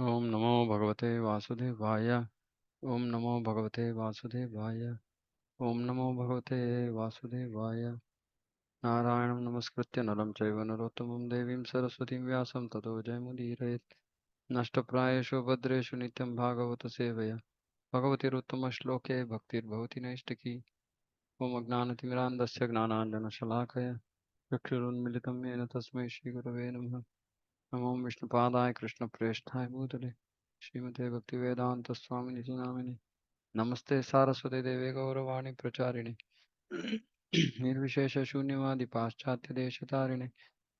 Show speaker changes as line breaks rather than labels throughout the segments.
ओम नमो भगवते वासुदेवाय। ओम नमो भगवते वासुदेवाय। ओम नमो भगवते वासुदेवाय। नारायणं नमस्कृत्य नरं चैव नरोत्तमं देवीं सरस्वतीं व्यासं ततो जयमुदीरयेत्। नष्टप्रायेषु भद्रेषु नित्यं भागवत सेवया भगवतीरुत्तमश्लोके भक्तिर्भवति नैष्टिकी। ओम अज्ञानतिमिरान्धस्य ज्ञानाञ्जनशलाकया चक्षुरुन्मिलितं येन तस्मै श्रीगुरवे नमः। नमो विष्णुपादाय कृष्णप्रेष्ठाय भूतले श्रीमते भक्तिवेदान्तस्वामिनि नामिनि। नमस्ते सारस्वते देवे गौरवाणी प्रचारिणे निर्विशेष शून्यवादि पाश्चात्य देशतारिणे।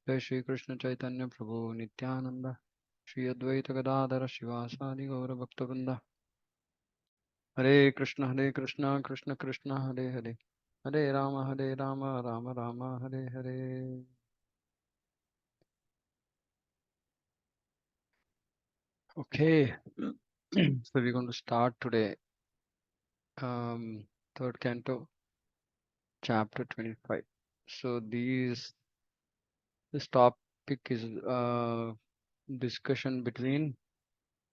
जय श्री कृष्ण चैतन्य प्रभु नित्यानंद श्री अद्वैत गदाधर शिवासादि गौरभक्तवृंद। हरे Krishna Krishna Krishna Hare Hare Hare Ram Ram Ram Hare Hare. Okay, so we're going to start today. Third canto, chapter 25. So this topic is discussion between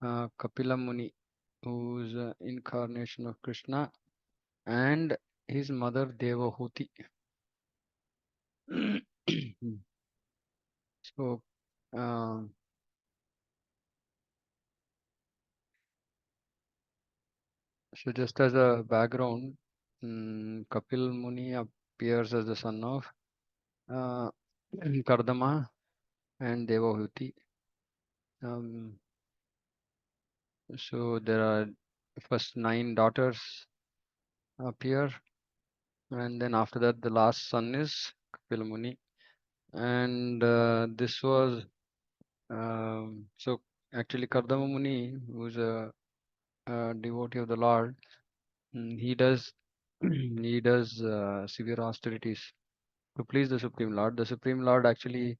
Kapila Muni, who's incarnation of Krishna, and his mother Devahuti. so, um, so just as a background, Kapil Muni appears as the son of uh, Kardama and Devahuti. Um, So there are first 9 daughters appear, and then after that the last son is Kapila Muni. And this was so actually Kardama Muni, who's a devotee of the Lord, he does he does severe austerities to please the Supreme Lord. The Supreme Lord actually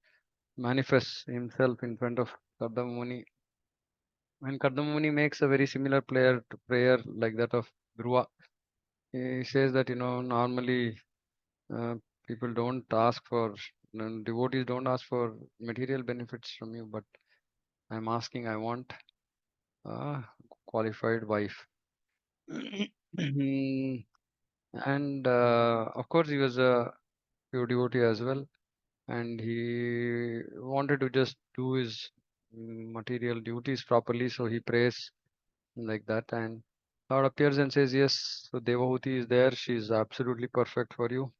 manifests himself in front of Kardama Muni, and Kardama Muni makes a very similar prayer like that of Dhruva. He says that normally uh, people don't ask for devotees don't ask for material benefits from you, but I'm asking, I want a qualified wife. And of course he was a pure devotee as well, and he wanted to just do his material duties properly, so he prays like that. And Lord appears and says, yes, so Devahuti is there, she is absolutely perfect for you,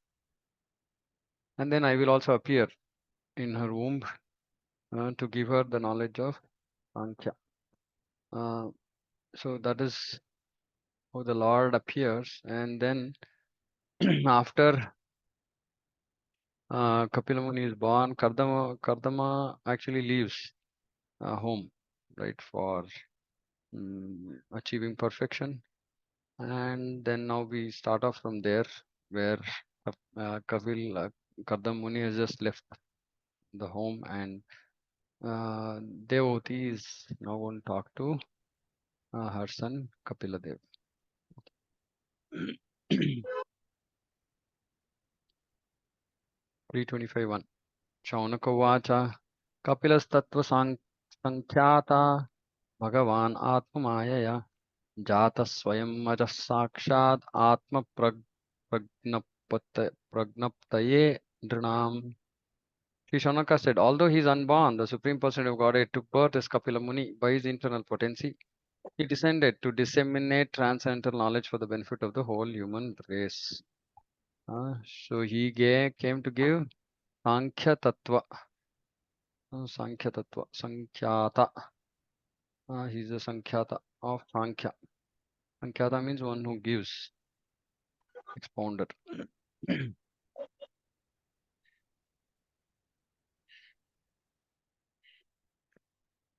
and then I will also appear in her womb to give her the knowledge of Sankhya. Uh, so that is how the Lord appears, and then after Kapila Muni is born, Kardama actually leaves home, right, for achieving perfection. And then now we start off from there, where Kardama Muni has just left the home, and Devahuti is now going to talk to her son Kapiladev. 325:1 शौनकोवाच कपिलस्तत्त्वसङ्ख्याता भगवान् आत्ममायया जातः स्वयं अजः साक्षात् प्रज्ञप्तये नृणाम्. Sri Shaunaka said, although he is unborn, the Supreme Person of Godhead took birth as Kapila Muni by his internal potency. He descended to disseminate transcendental knowledge for the benefit of the whole human race. So he came to give Sankhya Tattva. Sankhya Tattva. Sankhyata. He is the Sankhyata of Sankhya. Sankhyata means one who gives, expounder.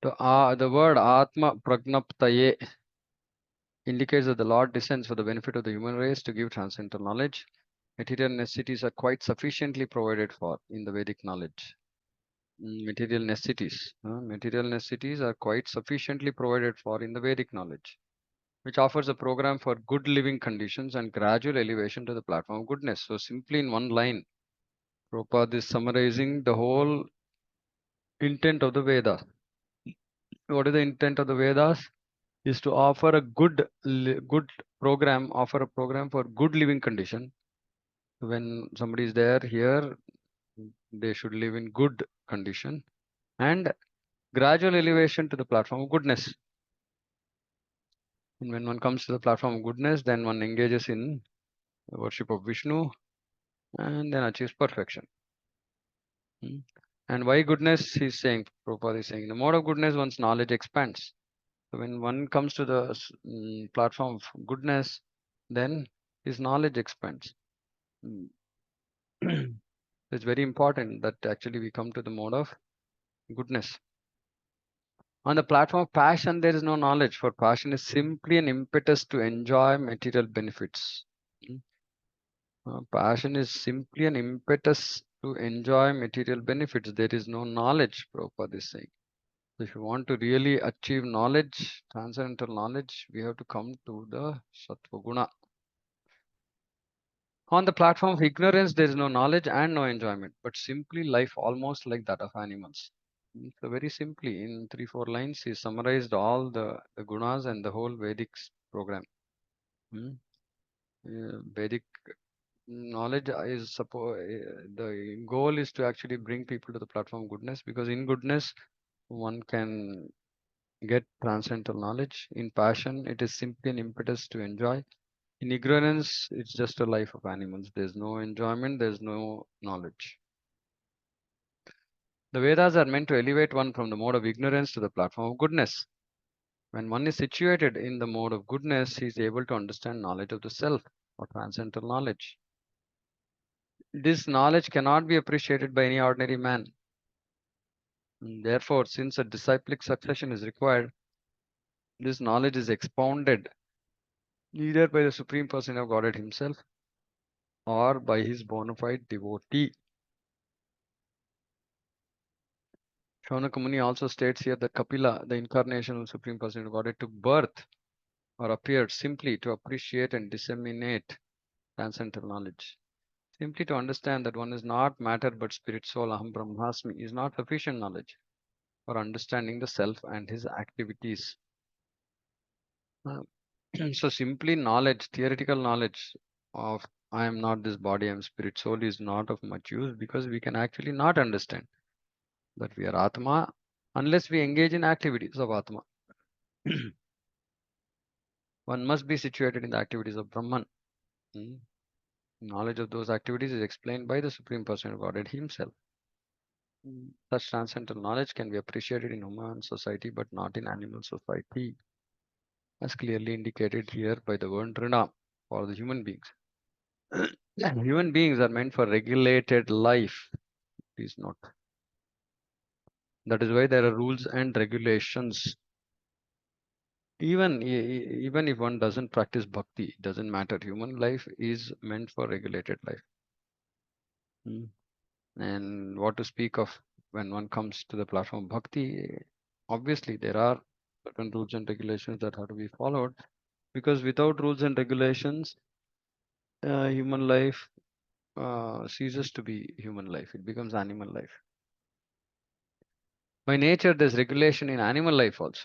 The word Atma Pragnaptaye indicates that the Lord descends for the benefit of the human race to give transcendental knowledge. Material necessities are quite sufficiently provided for in the Vedic knowledge. Material necessities are quite sufficiently provided for in the Vedic knowledge, which offers a program for good living conditions and gradual elevation to the platform of goodness. So simply in one line, Prabhupada is summarizing the whole intent of the Veda. What is the intent of the Vedas? Is to offer a good program, offer a program for good living condition. When somebody is there here, they should live in good condition and gradual elevation to the platform of goodness. And when one comes to the platform of goodness, then one engages in worship of Vishnu and then achieves perfection. Hmm. And why goodness? He's saying, Prabhupada is saying, in the mode of goodness, one's knowledge expands. So when one comes to the platform of goodness, then his knowledge expands. Mm. It's very important that actually we come to the mode of goodness. On the platform of passion, there is no knowledge, for passion is simply an impetus to enjoy material benefits. Mm. Passion is simply an impetus to enjoy material benefits. There is no knowledge, Prabhupada is saying. So if you want to really achieve knowledge, transcendental knowledge, we have to come to the Sattva Guna. On the platform of ignorance, there is no knowledge and no enjoyment, but simply life almost like that of animals. So very simply, in 3 4 lines, he summarized all the gunas and the whole Vedic program. Hmm. Vedic knowledge is the goal is to actually bring people to the platform of goodness, because in goodness one can get transcendental knowledge. In passion, it is simply an impetus to enjoy. In ignorance, it's just a life of animals. There's no enjoyment, there's no knowledge. The Vedas are meant to elevate one from the mode of ignorance to the platform of goodness. When one is situated in the mode of goodness, he is able to understand knowledge of the self or transcendental knowledge. This knowledge cannot be appreciated by any ordinary man. Therefore, since a disciplic succession is required, this knowledge is expounded either by the Supreme Person of Godhead himself or by his bona fide devotee. Shaunaka Muni also states here that Kapila, the incarnation of the Supreme Person of Godhead, took birth or appeared simply to appreciate and disseminate transcendental knowledge. Simply to understand that one is not matter but spirit, soul, aham brahmasmi, is not sufficient knowledge for understanding the self and his activities. Uh, so simply knowledge, theoretical knowledge of I am not this body, I am spirit, soul is not of much use, because we can actually not understand that we are Atma unless we engage in activities of Atma. One must be situated in the activities of Brahman. Hmm. Knowledge of those activities is explained by the Supreme Person of Godhead himself. Such transcendental knowledge can be appreciated in human society but not in animal society, as clearly indicated here by the word Nrina for the human beings. Human beings are meant for regulated life. Please note. That is why there are rules and regulations. Even if one doesn't practice bhakti, it doesn't matter. Human life is meant for regulated life. Hmm. And what to speak of when one comes to the platform of bhakti? Obviously, there are certain rules and regulations that have to be followed, because without rules and regulations, human life ceases to be human life. It becomes animal life. By nature, there's regulation in animal life also,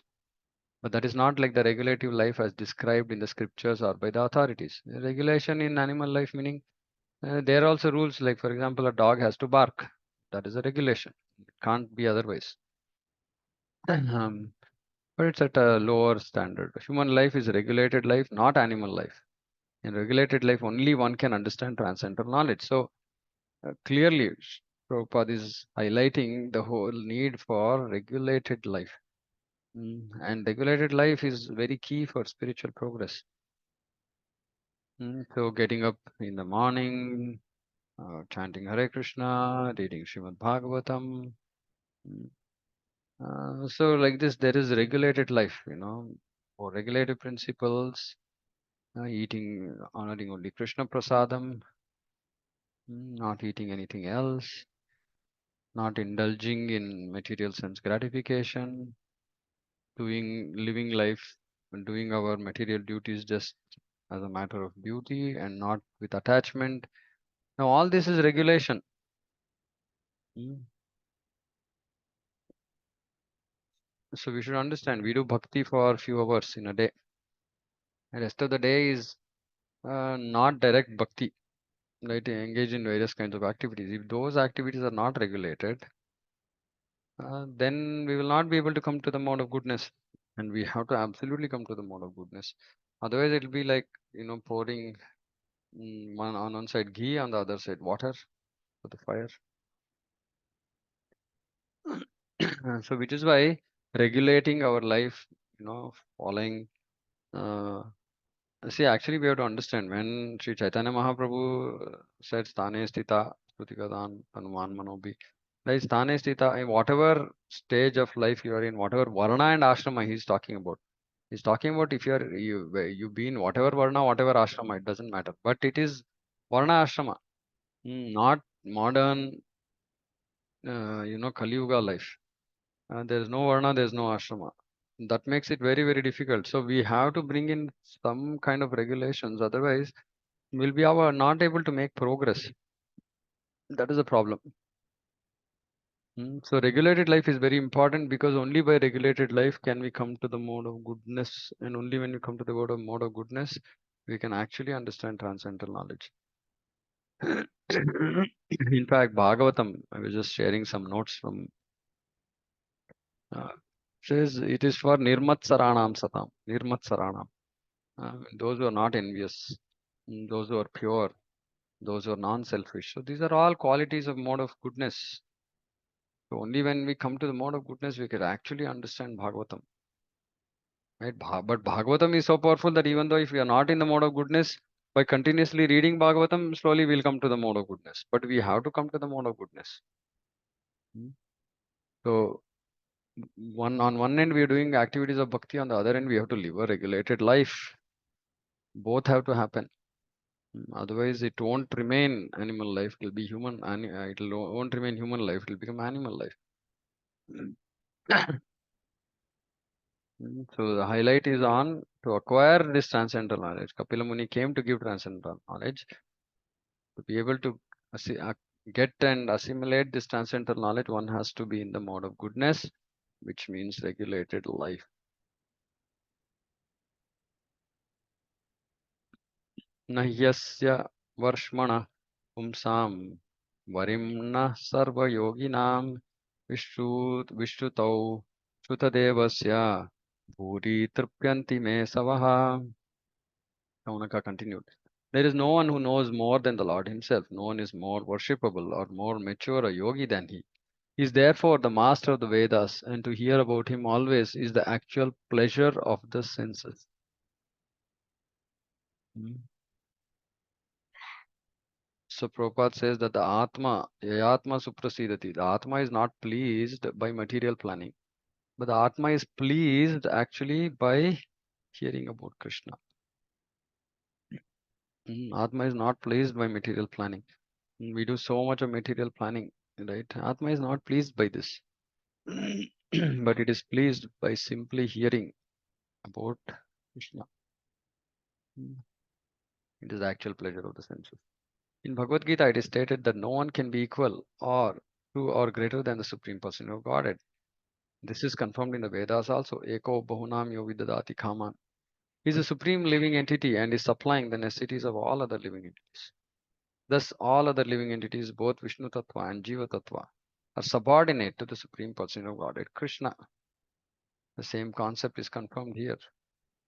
but that is not like the regulative life as described in the scriptures or by the authorities. Regulation in animal life meaning there are also rules, like for example, a dog has to bark. That is a regulation. It can't be otherwise. um, but it's at a lower standard. Human life is regulated life, not animal life. In regulated life, only one can understand transcendental knowledge. So clearly, Prabhupada is highlighting the whole need for regulated life. And regulated life is very key for spiritual progress. So getting up in the morning, chanting Hare Krishna, reading Srimad Bhagavatam. mm, so like this, there is regulated life, for regulated principles, eating, honoring only Krishna Prasadam, not eating anything else, not indulging in material sense gratification, living life, and doing our material duties just as a matter of duty and not with attachment. Now, all this is regulation. Mm. So we should understand we do bhakti for a few hours in a day. The rest of the day is not direct bhakti, right? Engage in various kinds of activities. If those activities are not regulated, then we will not be able to come to the mode of goodness. And we have to absolutely come to the mode of goodness. Otherwise, it will be like, pouring one on one side ghee, on the other side water for the fire. So, which is why regulating our life, following. Uh, See, actually, we have to understand when Sri Chaitanya Mahaprabhu said Sthane Stita Srutikadam Tanuman Manobi. Like Sthane Stita, in whatever stage of life you are in, whatever Varna and Ashrama he's talking about. He's talking about if you be in whatever Varna, whatever Ashrama, it doesn't matter. But it is Varna Ashrama, not modern, Kali Yuga life. There is no Varna, there is no Ashrama. That makes it very, very difficult. So we have to bring in some kind of regulations. Otherwise, will be our not able to make progress. That is a problem. So regulated life is very important because only by regulated life can we come to the mode of goodness, and only when we come to the mode of goodness, we can actually understand transcendental knowledge. In fact, Bhagavatam, I was just sharing some notes from, uh, says it is for Nirmatsaranam Satam, Nirmatsaranam, those who are not envious, those who are pure, those who are non-selfish. So these are all qualities of mode of goodness. So only when we come to the mode of goodness, we can actually understand Bhagavatam. Right? But Bhagavatam is so powerful that even though if we are not in the mode of goodness, by continuously reading Bhagavatam, slowly we'll come to the mode of goodness. But we have to come to the mode of goodness. Hmm. So on one end we are doing activities of bhakti, on the other end we have to live a regulated life. Both have to happen. Otherwise, it won't remain animal life. It will be human. It won't remain human life. It will become animal life. So the highlight is on to acquire this transcendental knowledge. Kapila Muni came to give transcendental knowledge. To be able to get and assimilate this transcendental knowledge, one has to be in the mode of goodness, which means regulated life. Nahyasya varshmana pumsam varimna sarva yoginam vishrutau shrutadevasya bhuri tripyanti me savaha. Kaunaka continued. There is no one who knows more than the Lord himself. No one is more worshipable or more mature a yogi than he. He is therefore the master of the Vedas, and to hear about him always is the actual pleasure of the senses. Mm. So Prabhupada says that the Atma Suprasidati, the Atma is not pleased by material planning, but the Atma is pleased actually by hearing about Krishna. Atma is not pleased by material planning. We do so much of material planning, right? Atma is not pleased by this, but it is pleased by simply hearing about Krishna. Mm. It is the actual pleasure of the senses. In Bhagavad Gita, it is stated that no one can be equal or to or greater than the Supreme Person of Godhead. This is confirmed in the Vedas also. Eko Bahunam Yo Vidadati Kaman. He is a supreme living entity and is supplying the necessities of all other living entities. Thus, all other living entities, both Vishnu Tattva and Jiva Tattva, are subordinate to the Supreme Person of Godhead, Krishna. The same concept is confirmed here.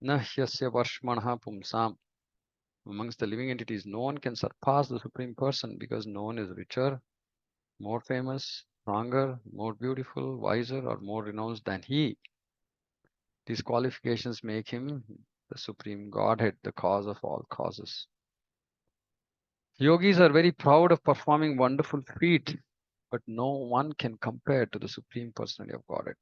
Na hyasya varshmanha pumsam. Amongst the living entities, no one can surpass the Supreme Person because no one is richer, more famous, stronger, more beautiful, wiser, or more renounced than he. These qualifications make him the Supreme Godhead, the cause of all causes. Yogis are very proud of performing wonderful feats, but no one can compare to the Supreme Personality of Godhead.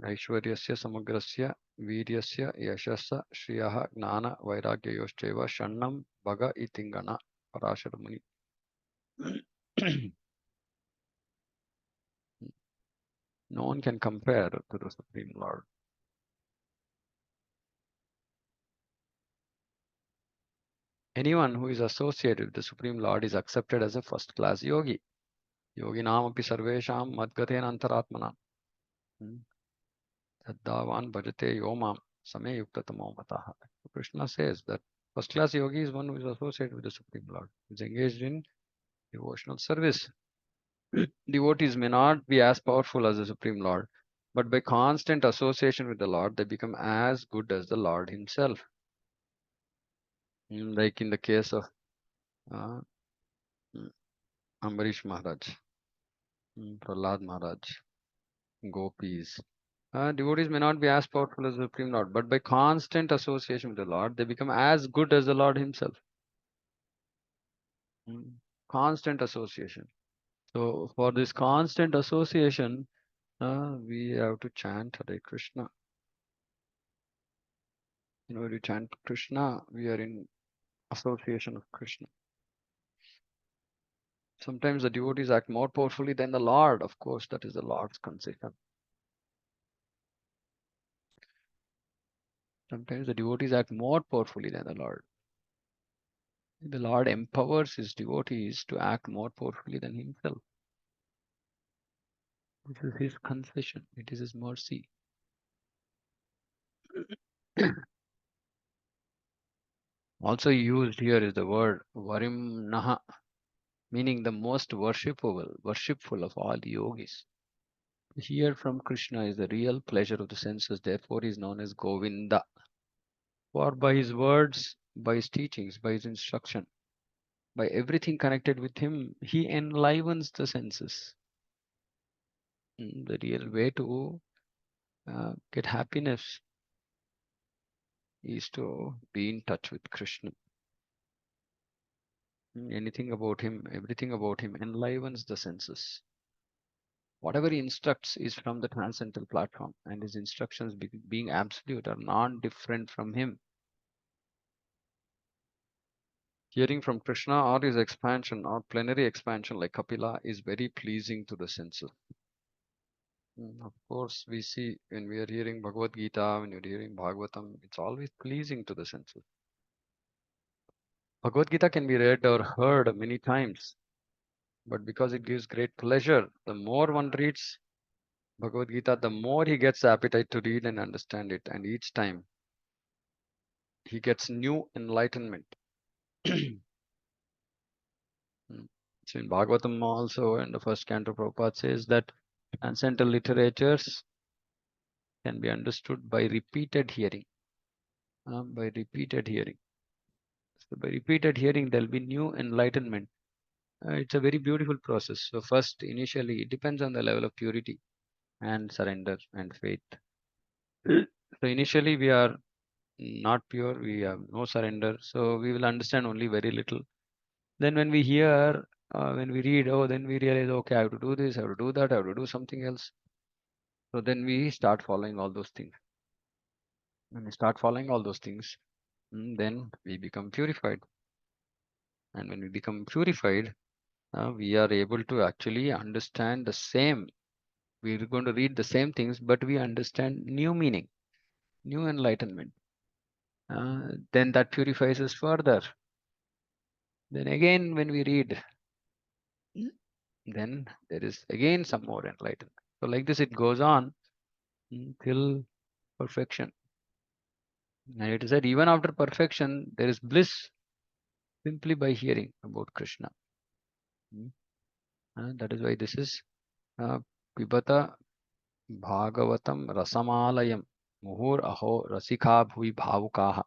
Aishwaryasya samagrasya viryasya yashasa shriyaha gnana vairagyayoshcheva shannam bhaga itingana Parashara Muni. No one can compare to the Supreme Lord. Anyone who is associated with the Supreme Lord is accepted as a first class yogi. Yoginam api sarvesham madgatena antaratmana. Hmm. Taddavan bhajate yomam same yuktatamo mataha. Krishna says that first class yogi is one who is associated with the Supreme Lord, who is engaged in devotional service. Devotees may not be as powerful as the Supreme Lord, but by constant association with the Lord, they become as good as the Lord Himself. Like in the case of uh, mm, Ambarish Maharaj, Prahlad Maharaj, gopis. Devotees may not be as powerful as the Supreme Lord, but by constant association with the Lord, they become as good as the Lord Himself. Mm. Constant association. So, for this constant association, we have to chant Hare Krishna. When we chant Krishna, we are in association of Krishna. Sometimes the devotees act more powerfully than the Lord. Of course, that is the Lord's concession. Sometimes the devotees act more powerfully than the Lord. The Lord empowers his devotees to act more powerfully than himself. This is his concession. It is his mercy. Also used here is the word Varimnaha, meaning the most worshipful of all the yogis. To hear from Krishna is the real pleasure of the senses, therefore he is known as Govinda. For by his words, by his teachings, by his instruction, by everything connected with him, he enlivens the senses. The real way to get happiness is to be in touch with Krishna. Anything about him, everything about him enlivens the senses. Whatever he instructs is from the transcendental platform, and his instructions, being absolute, are non-different from him. Hearing from Krishna or his expansion or plenary expansion like Kapila is very pleasing to the senses. Of course, we see when we are hearing Bhagavad Gita, when you're hearing Bhagavatam, it's always pleasing to the senses. Bhagavad Gita can be read or heard many times, but because it gives great pleasure, the more one reads Bhagavad Gita, the more he gets the appetite to read and understand it, and each time he gets new enlightenment. So in Bhagavatam also, in the first canto, Prabhupada says that transcendental literatures can be understood by repeated hearing. By repeated hearing. So by repeated hearing, there'll be new enlightenment. It's a very beautiful process. So first, initially, it depends on the level of purity and surrender and faith. So initially, we are not pure, we have no surrender, so we will understand only very little. Then when we hear, when we read, oh, then we realize, okay, I have to do this, I have to do that, I have to do something else. So then we start following all those things. When we start following all those things, then we become purified. And when we become purified, we are able to actually understand the same. We're going to read the same things, but we understand new meaning, new enlightenment. Then that purifies us further. Then again, when we read, then there is again some more enlightenment. So like this, it goes on till perfection. And it is said even after perfection, there is bliss simply by hearing about Krishna. And that is why this is Pibata Bhagavatam Rasamalayam Muhur Aho Rasika Bhui Bhavukaha.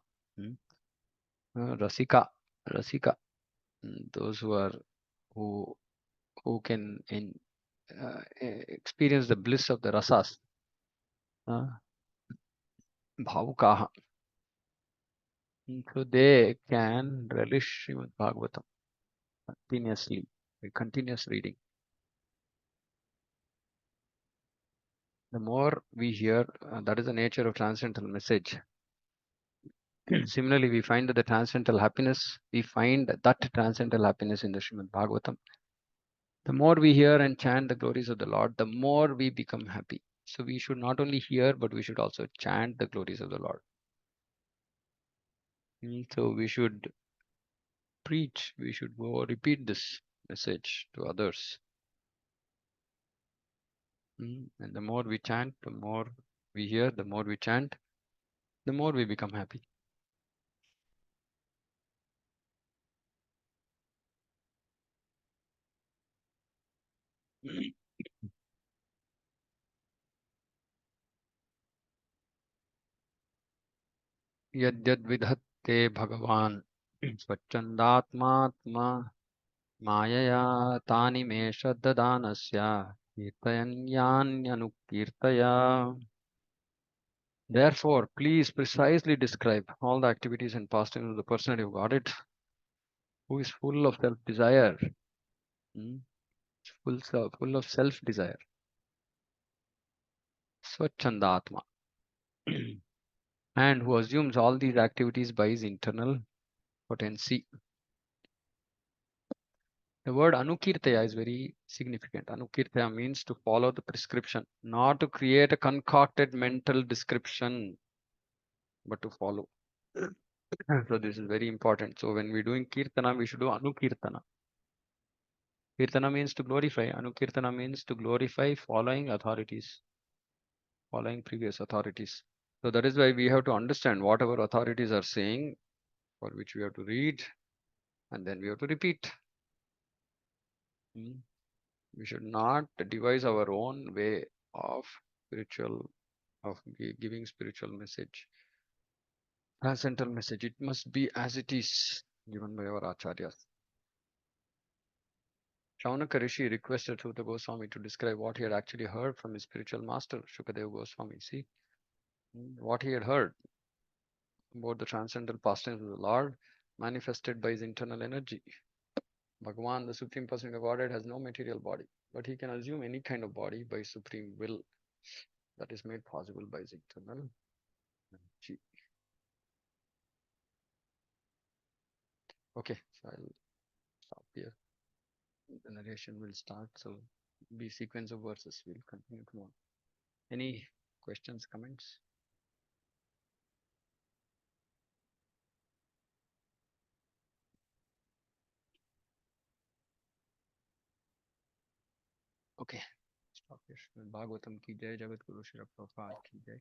Rasika, Rasika, those who are who who can experience the bliss of the rasas. Bhavukaha. So they can relish Srimad Bhagavatam continuously, by continuous reading. The more we hear, that is the nature of transcendental message. Similarly, we find that the transcendental happiness, we find that transcendental happiness in the Srimad Bhagavatam. The more we hear and chant the glories of the Lord, the more we become happy. So we should not only hear, but we should also chant the glories of the Lord. So we should preach, we should go repeat this message to others. And the more we chant, the more we hear, the more we chant, the more we become happy. यद्यद् विधत्ते भगवान् स्वच्छन्दात्मात्मा मायया तानि मे श्रद्ददानस्य कीर्तयन्यान्यनुकीर्तया. Therefore, please precisely describe all the activities and pastimes of the person who got it, who is full of self-desire, hmm, full of self-desire. Swachandatma. And who assumes all these activities by his internal potency. The word anukirtaya is very significant. Anukirtaya means to follow the prescription, not to create a concocted mental description, but to follow. So this is very important. So when we're doing kirtana, we should do anukirtana. Kirtana means to glorify. Anukirtana means to glorify following authorities, following previous authorities. So that is why we have to understand whatever authorities are saying, for which we have to read, and then we have to repeat. Hmm. We should not devise our own way of spiritual, of giving spiritual message, transcendental message. It must be as it is given by our acharyas. Shaunaka Rishi requested Suta Goswami to describe what he had actually heard from his spiritual master, Shukadeva Goswami. See, what he had heard about the transcendental pastimes of the Lord manifested by his internal energy. Bhagavan, the Supreme Personality of Godhead, has no material body, but he can assume any kind of body by supreme will that is made possible by his internal energy. Okay, so I'll stop here. The narration will start, so be sequence of verses. We'll continue tomorrow. Any questions, comments? Okay, stop here. Bhagavatam ki jai, Jagat Guru Shri Prabhupada ki jai.